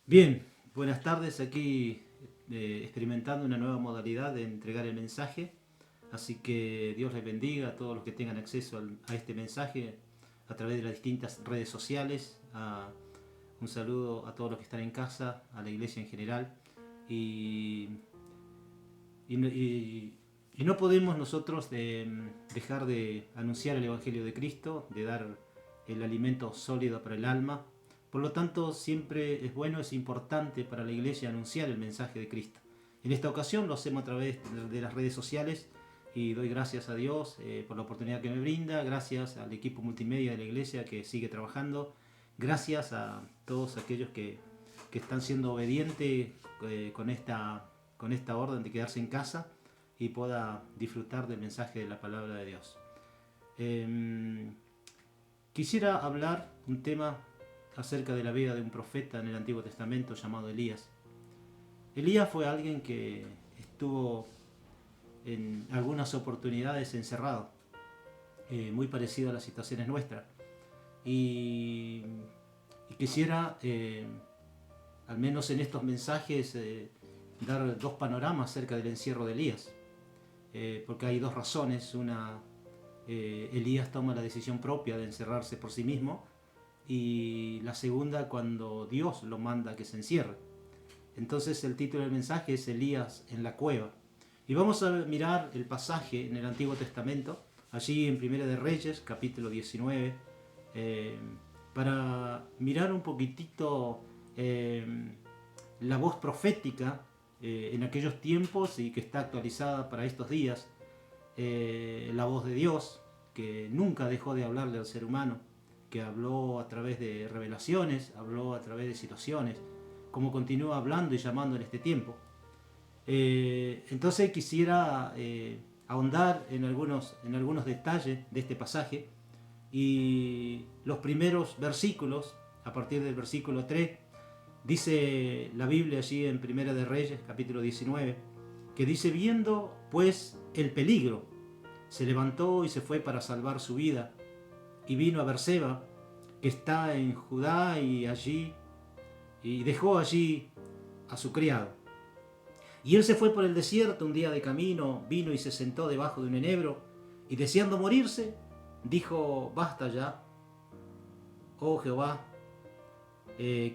Bien, buenas tardes. Aquí experimentando una nueva modalidad de entregar el mensaje. Así que Dios les bendiga a todos los que tengan acceso a este mensaje a través de las distintas redes sociales. Un saludo a todos los que están en casa, a la iglesia en general. Y, y no podemos nosotros dejar de anunciar el Evangelio de Cristo, de dar el alimento sólido para el alma. Por lo tanto, siempre es bueno, es importante para la iglesia anunciar el mensaje de Cristo. En esta ocasión lo hacemos a través de las redes sociales y doy gracias a Dios por la oportunidad que me brinda, gracias al equipo multimedia de la iglesia que sigue trabajando, gracias a todos aquellos que están siendo obedientes con esta orden de quedarse en casa y pueda disfrutar del mensaje de la palabra de Dios. Quisiera hablar un tema acerca de la vida de un profeta en el Antiguo Testamento llamado Elías. Elías fue alguien que estuvo en algunas oportunidades encerrado, muy parecido a las situaciones nuestras. Y quisiera, al menos en estos mensajes, dar dos panoramas acerca del encierro de Elías. Porque hay dos razones. Una, Elías toma la decisión propia de encerrarse por sí mismo, y la segunda, cuando Dios lo manda a que se encierre. Entonces el título del mensaje es Elías en la cueva. Y vamos a mirar el pasaje en el Antiguo Testamento, allí en Primera de Reyes, capítulo 19, para mirar un poquitito la voz profética en aquellos tiempos y que está actualizada para estos días, la voz de Dios, que nunca dejó de hablarle al ser humano, que habló a través de revelaciones, habló a través de situaciones, como continúa hablando y llamando en este tiempo. Entonces quisiera ahondar en algunos detalles de este pasaje, y los primeros versículos, a partir del versículo 3, dice la Biblia allí en Primera de Reyes, capítulo 19, que dice: viendo pues el peligro, se levantó y se fue para salvar su vida, y vino a Berseba, que está en Judá, y dejó allí a su criado. Y él se fue por el desierto un día de camino, vino y se sentó debajo de un enebro, y deseando morirse, dijo: basta ya, oh Jehová,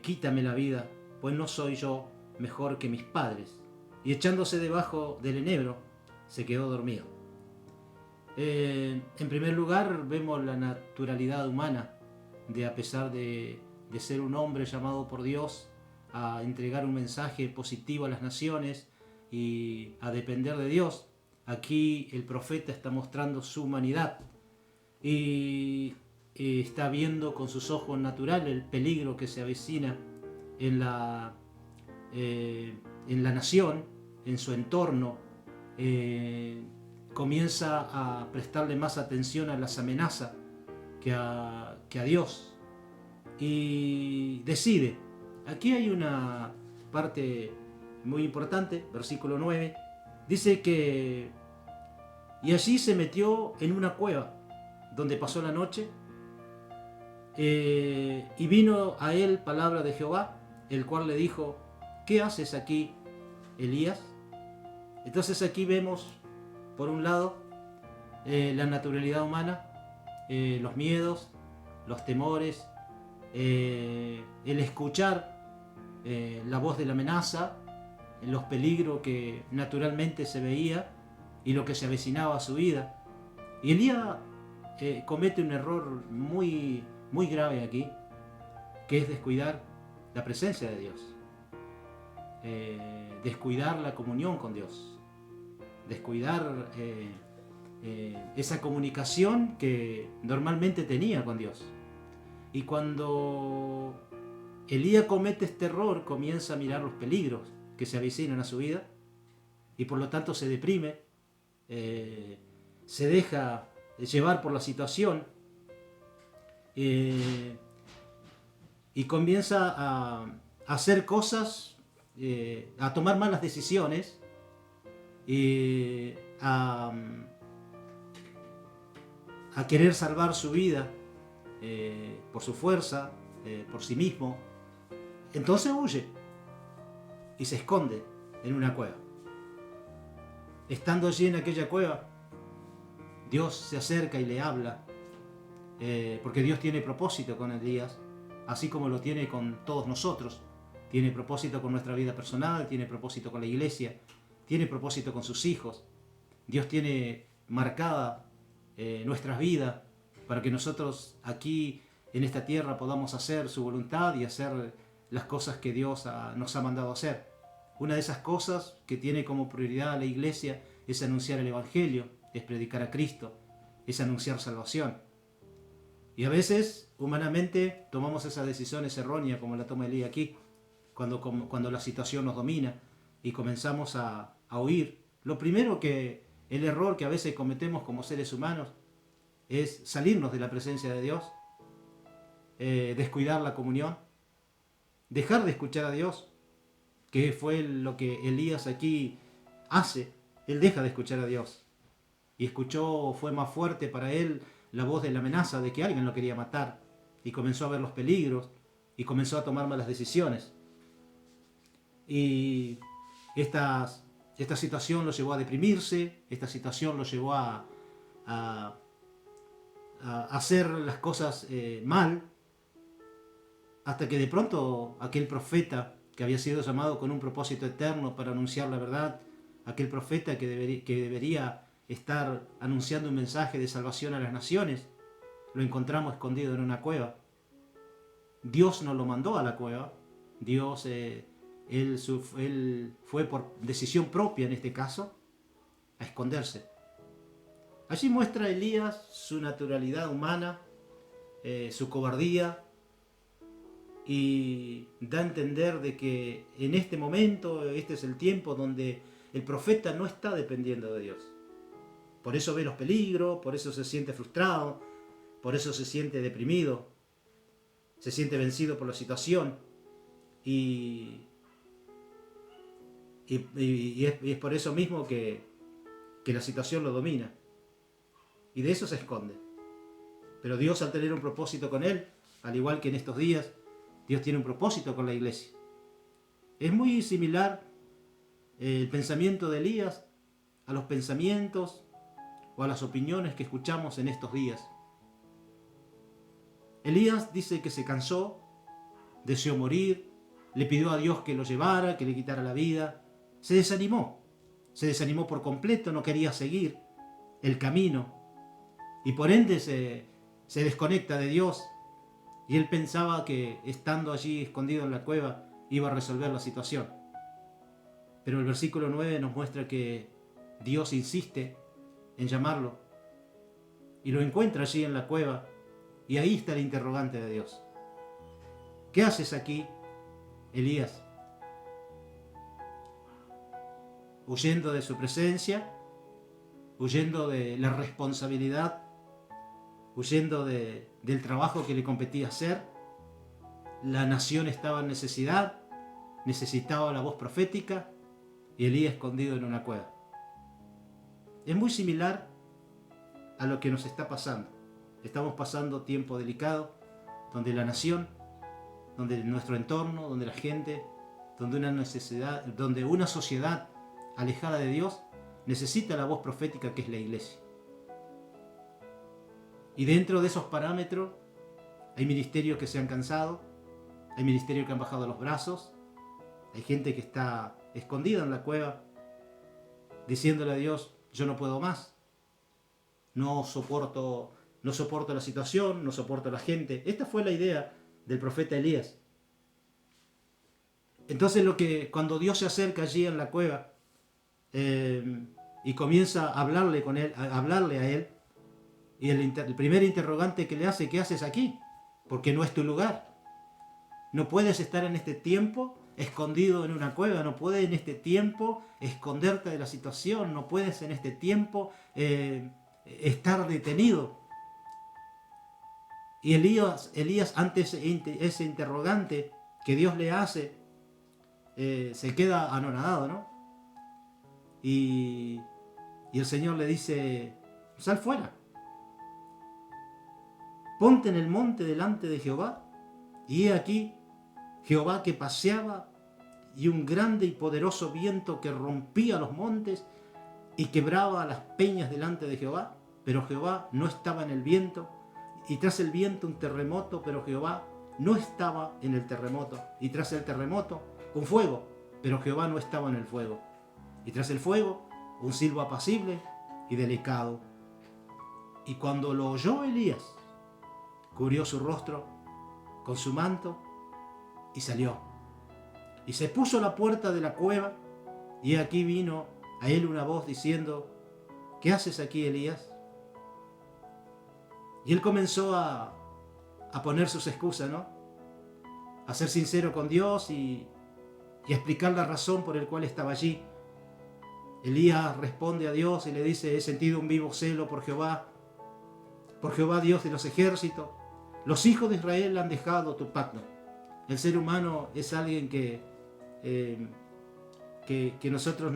quítame la vida, pues no soy yo mejor que mis padres. Y echándose debajo del enebro, se quedó dormido. En primer lugar, vemos la naturalidad humana de, a pesar de ser un hombre llamado por Dios a entregar un mensaje positivo a las naciones y a depender de Dios, aquí el profeta está mostrando su humanidad y está viendo con sus ojos naturales el peligro que se avecina en la nación, en su entorno. Comienza a prestarle más atención a las amenazas que a Dios, y decide. Aquí hay una parte muy importante, versículo 9, dice que: y allí se metió en una cueva, donde pasó la noche, y vino a él palabra de Jehová, el cual le dijo: ¿qué haces aquí, Elías? Entonces aquí vemos, por un lado, la naturalidad humana, los miedos, los temores, el escuchar la voz de la amenaza, los peligros que naturalmente se veía y lo que se avecinaba a su vida. Y Elías comete un error muy, muy grave aquí, que es descuidar la presencia de Dios, descuidar la comunión con Dios, descuidar esa comunicación que normalmente tenía con Dios. Y cuando Elías comete este error, comienza a mirar los peligros que se avecinan a su vida, y por lo tanto se deprime, se deja llevar por la situación, y comienza a hacer cosas, a tomar malas decisiones, a querer salvar su vida por su fuerza, por sí mismo. Entonces huye, y se esconde en una cueva. Estando allí en aquella cueva, Dios se acerca y le habla, porque Dios tiene propósito con Elías, así como lo tiene con todos nosotros. Tiene propósito con nuestra vida personal, tiene propósito con la iglesia, tiene propósito con sus hijos. Dios tiene marcada nuestras vidas para que nosotros aquí en esta tierra podamos hacer su voluntad y hacer las cosas que Dios nos ha mandado hacer. Una de esas cosas que tiene como prioridad la iglesia es anunciar el Evangelio, es predicar a Cristo, es anunciar salvación. Y a veces, humanamente, tomamos esas decisiones erróneas, como la toma Elías aquí, cuando la situación nos domina y comenzamos a huir. El error que a veces cometemos como seres humanos es salirnos de la presencia de Dios, descuidar la comunión, dejar de escuchar a Dios, que fue lo que Elías aquí hace. Él deja de escuchar a Dios y fue más fuerte para él la voz de la amenaza de que alguien lo quería matar, y comenzó a ver los peligros y comenzó a tomar malas decisiones. Y esta situación lo llevó a deprimirse, esta situación lo llevó a hacer las cosas mal, hasta que de pronto aquel profeta que había sido llamado con un propósito eterno para anunciar la verdad, aquel profeta que debería estar anunciando un mensaje de salvación a las naciones, lo encontramos escondido en una cueva. Dios no lo mandó a la cueva. Dios, él fue por decisión propia en este caso a esconderse. Allí muestra Elías su naturalidad humana, su cobardía, y da a entender de que en este momento, este es el tiempo donde el profeta no está dependiendo de Dios. Por eso ve los peligros, por eso se siente frustrado, por eso se siente deprimido, se siente vencido por la situación, y es por eso mismo que la situación lo domina, y de eso se esconde. Pero Dios, al tener un propósito con él, al igual que en estos días, Dios tiene un propósito con la iglesia. Es muy similar el pensamiento de Elías a los pensamientos o a las opiniones que escuchamos en estos días. Elías dice que se cansó, deseó morir, le pidió a Dios que lo llevara, que le quitara la vida. Se desanimó por completo, no quería seguir el camino, y por ende se desconecta de Dios, y él pensaba que estando allí escondido en la cueva iba a resolver la situación. Pero el versículo 9 nos muestra que Dios insiste en llamarlo, y lo encuentra allí en la cueva, y ahí está el interrogante de Dios. ¿Qué haces aquí, Elías? Huyendo de su presencia, huyendo de la responsabilidad, huyendo del trabajo que le competía hacer. La nación estaba en necesidad, necesitaba la voz profética, y Elías escondido en una cueva. Es muy similar a lo que nos está pasando. Estamos pasando tiempo delicado, donde la nación, donde nuestro entorno, donde la gente, donde una sociedad alejada de Dios necesita la voz profética, que es la iglesia. Y dentro de esos parámetros hay ministerios que se han cansado, hay ministerios que han bajado los brazos, hay gente que está escondida en la cueva, diciéndole a Dios: yo no puedo más, no soporto la situación, no soporto la gente. Esta fue la idea del profeta Elías. Entonces cuando Dios se acerca allí en la cueva y comienza a hablarle a él, y el primer interrogante que le hace: ¿qué haces aquí? Porque no es tu lugar. No puedes estar en este tiempo escondido en una cueva, no puedes en este tiempo esconderte de la situación, no puedes en este tiempo estar detenido. Y Elías ante ese interrogante que Dios le hace, se queda anonadado, ¿no? Y el Señor le dice: sal fuera, ponte en el monte delante de Jehová. Y he aquí Jehová que paseaba y un grande y poderoso viento que rompía los montes y quebraba las peñas delante de Jehová, pero Jehová no estaba en el viento, y tras el viento un terremoto, pero Jehová no estaba en el terremoto, y tras el terremoto un fuego, pero Jehová no estaba en el fuego, y tras el fuego un silbo apacible y delicado. Y cuando lo oyó Elías, cubrió su rostro con su manto y salió. Y se puso a la puerta de la cueva, y aquí vino a él una voz diciendo: ¿qué haces aquí, Elías? Y él comenzó a poner sus excusas, ¿no? A ser sincero con Dios y a explicar la razón por la cual estaba allí. Elías responde a Dios y le dice: he sentido un vivo celo por Jehová Dios de los ejércitos. Los hijos de Israel han dejado tu pacto. El ser humano es alguien que nosotros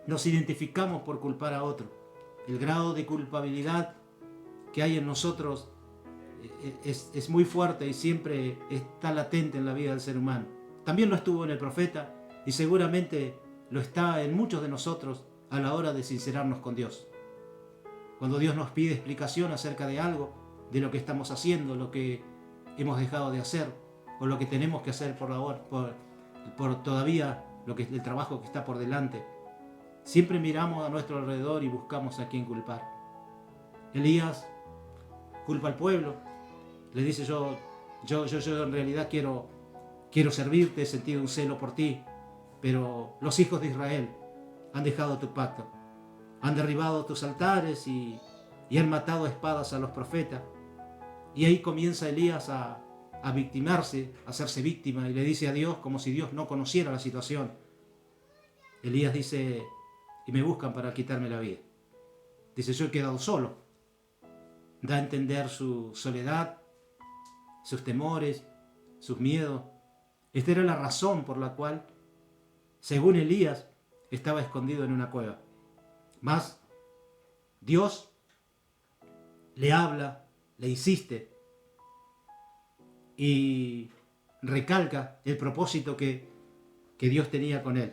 nos identificamos por culpar a otro. El grado de culpabilidad que hay en nosotros es muy fuerte y siempre está latente en la vida del ser humano. También lo estuvo en el profeta y seguramente lo está en muchos de nosotros a la hora de sincerarnos con Dios. Cuando Dios nos pide explicación acerca de algo, de lo que estamos haciendo, lo que hemos dejado de hacer o lo que tenemos que hacer por todavía el trabajo que está por delante, siempre miramos a nuestro alrededor y buscamos a quién culpar. Elías culpa al pueblo, le dice: yo en realidad quiero servirte, he sentido un celo por ti, pero los hijos de Israel han dejado tu pacto, han derribado tus altares y han matado a espadas a los profetas. Y ahí comienza Elías a victimarse, a hacerse víctima, y le dice a Dios como si Dios no conociera la situación. Elías dice: y me buscan para quitarme la vida. Dice: yo he quedado solo. Da a entender su soledad, sus temores, sus miedos. Esta era la razón por la cual, según Elías, estaba escondido en una cueva. Mas Dios le habla, le insiste y recalca el propósito que Dios tenía con él.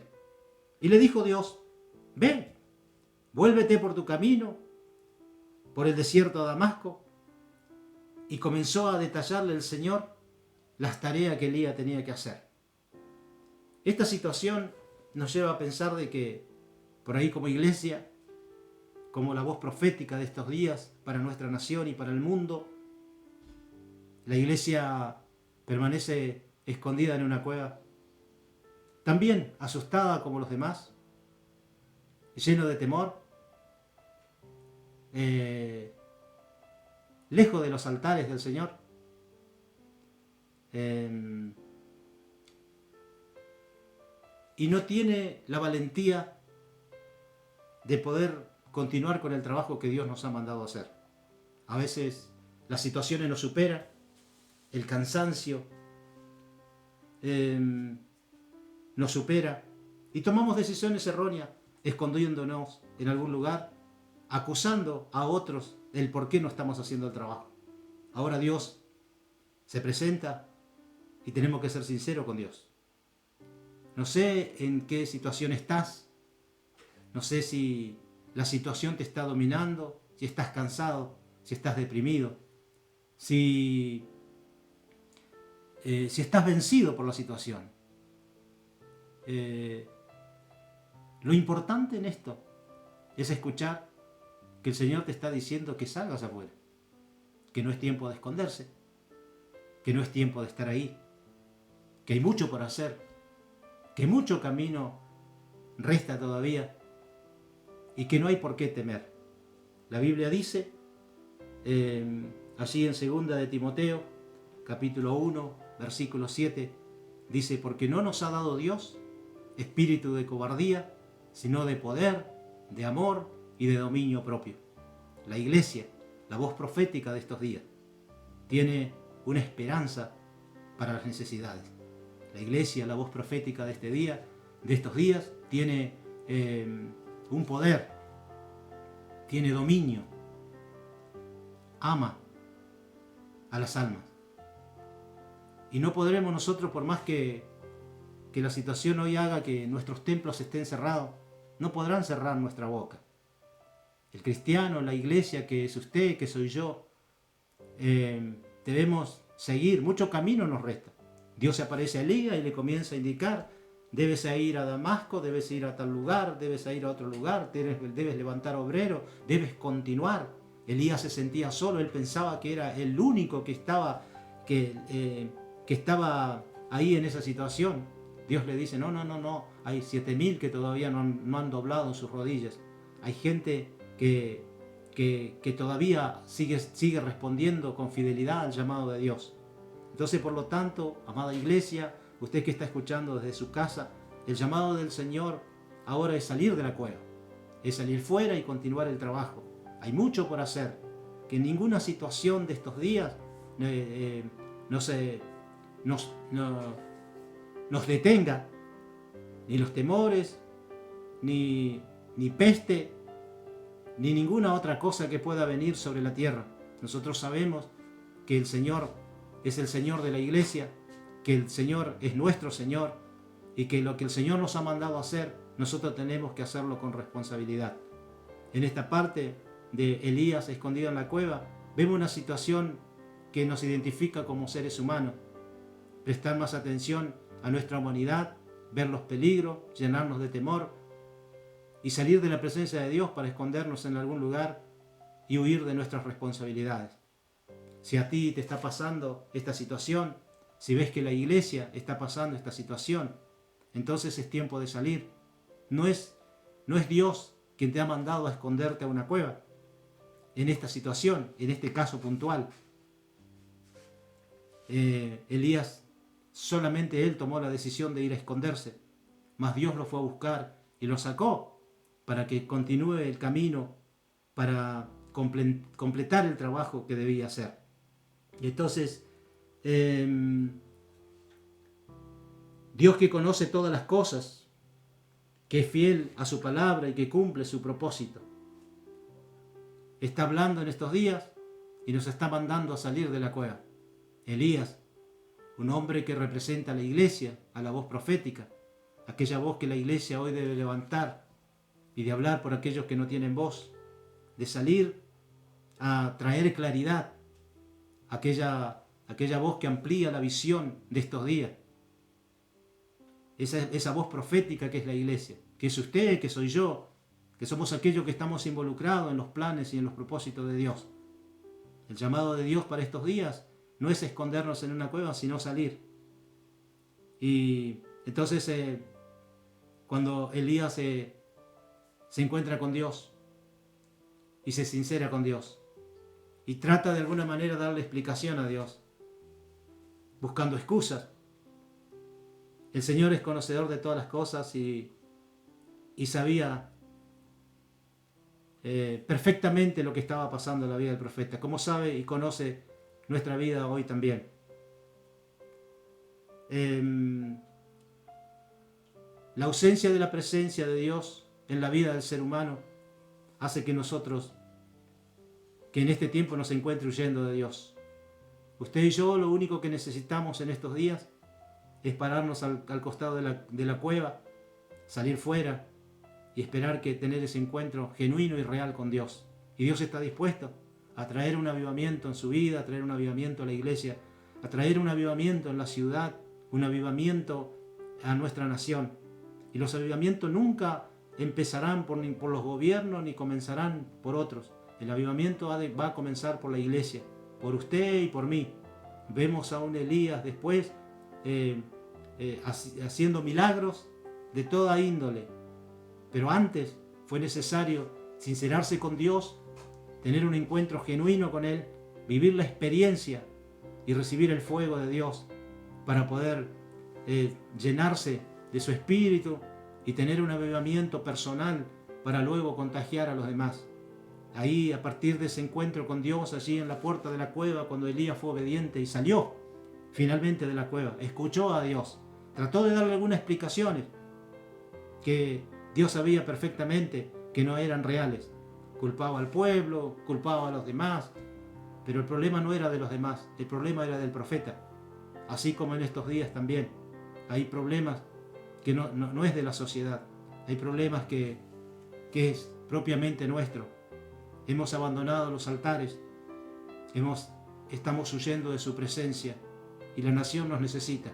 Y le dijo Dios: ven, vuélvete por tu camino, por el desierto de Damasco. Y comenzó a detallarle el Señor las tareas que Elías tenía que hacer. Esta situación nos lleva a pensar de que por ahí, como iglesia, como la voz profética de estos días para nuestra nación y para el mundo, la iglesia permanece escondida en una cueva, también asustada como los demás, lleno de temor, lejos de los altares del Señor, y no tiene la valentía de poder continuar con el trabajo que Dios nos ha mandado a hacer. A veces las situaciones nos superan, el cansancio nos supera y tomamos decisiones erróneas, escondiéndonos en algún lugar, acusando a otros del por qué no estamos haciendo el trabajo. Ahora Dios se presenta y tenemos que ser sinceros con Dios. No sé en qué situación estás, no sé si la situación te está dominando, si estás cansado, si estás deprimido, si estás vencido por la situación. Lo importante en esto es escuchar que el Señor te está diciendo que salgas afuera, que no es tiempo de esconderse, que no es tiempo de estar ahí, que hay mucho por hacer, que mucho camino resta todavía y que no hay por qué temer. La Biblia dice, allí en 2 de Timoteo, capítulo 1, versículo 7, dice: porque no nos ha dado Dios espíritu de cobardía, sino de poder, de amor y de dominio propio. La iglesia, la voz profética de estos días, tiene una esperanza para las necesidades. La iglesia, la voz profética de estos días, tiene un poder, tiene dominio, ama a las almas. Y no podremos nosotros, por más que que la situación hoy haga que nuestros templos estén cerrados, no podrán cerrar nuestra boca. El cristiano, la iglesia, que es usted, que soy yo, debemos seguir. Mucho camino nos resta. Dios se aparece a Elías y le comienza a indicar: debes ir a Damasco, debes ir a tal lugar, debes ir a otro lugar, debes levantar obreros, debes continuar. Elías se sentía solo, él pensaba que era el único que estaba ahí en esa situación. Dios le dice: no, hay 7.000 que todavía no han doblado en sus rodillas. Hay gente que todavía sigue respondiendo con fidelidad al llamado de Dios. Entonces, por lo tanto, amada iglesia, usted que está escuchando desde su casa, el llamado del Señor ahora es salir de la cueva, es salir fuera y continuar el trabajo. Hay mucho por hacer, que ninguna situación de estos días nos detenga, ni los temores, ni peste, ni ninguna otra cosa que pueda venir sobre la tierra. Nosotros sabemos que el Señor es el Señor de la iglesia, que el Señor es nuestro Señor, y que lo que el Señor nos ha mandado a hacer, nosotros tenemos que hacerlo con responsabilidad. En esta parte de Elías escondido en la cueva, vemos una situación que nos identifica como seres humanos. Prestar más atención a nuestra humanidad, ver los peligros, llenarnos de temor y salir de la presencia de Dios para escondernos en algún lugar y huir de nuestras responsabilidades. Si a ti te está pasando esta situación, si ves que la iglesia está pasando esta situación, entonces es tiempo de salir. No es Dios quien te ha mandado a esconderte a una cueva. En esta situación, en este caso puntual, Elías, solamente él tomó la decisión de ir a esconderse, mas Dios lo fue a buscar y lo sacó para que continúe el camino, para completar el trabajo que debía hacer. Y entonces, Dios, que conoce todas las cosas, que es fiel a su palabra y que cumple su propósito, está hablando en estos días y nos está mandando a salir de la cueva. Elías, un hombre que representa a la iglesia, a la voz profética, aquella voz que la iglesia hoy debe levantar y de hablar por aquellos que no tienen voz, de salir a traer claridad, aquella voz que amplía la visión de estos días, esa voz profética que es la iglesia, que es usted, que soy yo, que somos aquellos que estamos involucrados en los planes y en los propósitos de Dios. El llamado de Dios para estos días no es escondernos en una cueva, sino salir. Y entonces cuando Elías se encuentra con Dios y se sincera con Dios y trata de alguna manera darle explicación a Dios, buscando excusas. El Señor es conocedor de todas las cosas y sabía perfectamente lo que estaba pasando en la vida del profeta, como sabe y conoce nuestra vida hoy también. La ausencia de la presencia de Dios en la vida del ser humano hace que nosotros, que en este tiempo nos encuentre huyendo de Dios. Usted y yo lo único que necesitamos en estos días es pararnos al costado de la cueva, salir fuera y esperar que tener ese encuentro genuino y real con Dios. Y Dios está dispuesto a traer un avivamiento en su vida, a traer un avivamiento a la iglesia, a traer un avivamiento en la ciudad, un avivamiento a nuestra nación. Y los avivamientos nunca empezarán por los gobiernos ni comenzarán por otros. El avivamiento va a comenzar por la iglesia, por usted y por mí. Vemos a un Elías después haciendo milagros de toda índole. Pero antes fue necesario sincerarse con Dios, tener un encuentro genuino con Él, vivir la experiencia y recibir el fuego de Dios para poder llenarse de su espíritu y tener un avivamiento personal para luego contagiar a los demás. Ahí, a partir de ese encuentro con Dios, allí en la puerta de la cueva, cuando Elías fue obediente y salió finalmente de la cueva, escuchó a Dios, trató de darle algunas explicaciones que Dios sabía perfectamente que no eran reales. Culpaba al pueblo, culpaba a los demás, pero el problema no era de los demás, el problema era del profeta. Así como en estos días también hay problemas que no es de la sociedad. Hay problemas que es propiamente nuestro. Hemos abandonado los altares, estamos huyendo de su presencia y la nación nos necesita.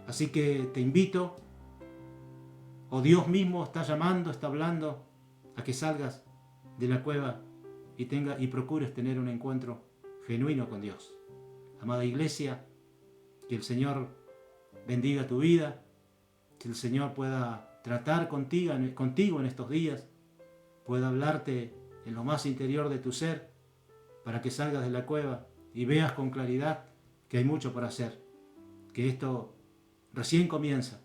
Así que te invito, o Dios mismo está llamando, está hablando, a que salgas de la cueva y procures tener un encuentro genuino con Dios. Amada iglesia, que el Señor bendiga tu vida, que el Señor pueda tratar contigo en estos días, pueda hablarte en lo más interior de tu ser, para que salgas de la cueva y veas con claridad que hay mucho por hacer, que esto recién comienza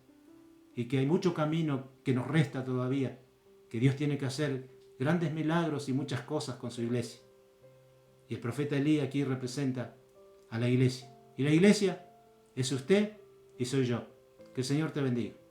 y que hay mucho camino que nos resta todavía, que Dios tiene que hacer grandes milagros y muchas cosas con su iglesia. Y el profeta Elías aquí representa a la iglesia. Y la iglesia es usted y soy yo. Que el Señor te bendiga.